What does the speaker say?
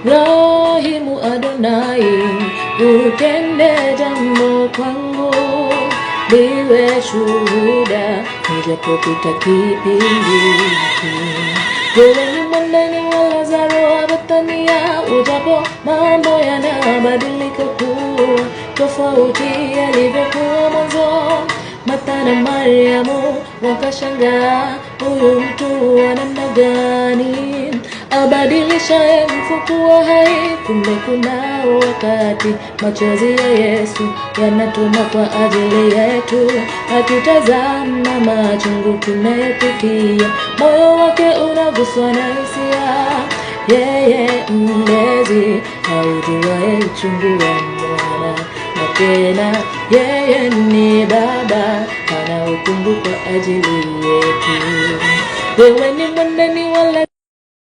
Rahimu Adonai, utende jambo kwangu, liwe shuhuda nijapopita kipindi hiki. Wewe ni mwandani wa Lazaro wa Bethania, ujapo mambo yanabadilika kuwa tofauti yalivyokuwa mwanzo. Martha na Mariamu wakashangaa, huyu mtu wa namna gani abadilisha mfu kuwa hai? Kumbe kunao wakati machozi ya Yesu yanatona kwa ajili yetu, akitazama machungu tunayopitia, moyo wake unaguswa na hisia. Yeye mlezi haujuaye uchungu wa mwana, na tena yeye ni baba ana ukungu kwa ajili yetu. Wewe ni mwandani wala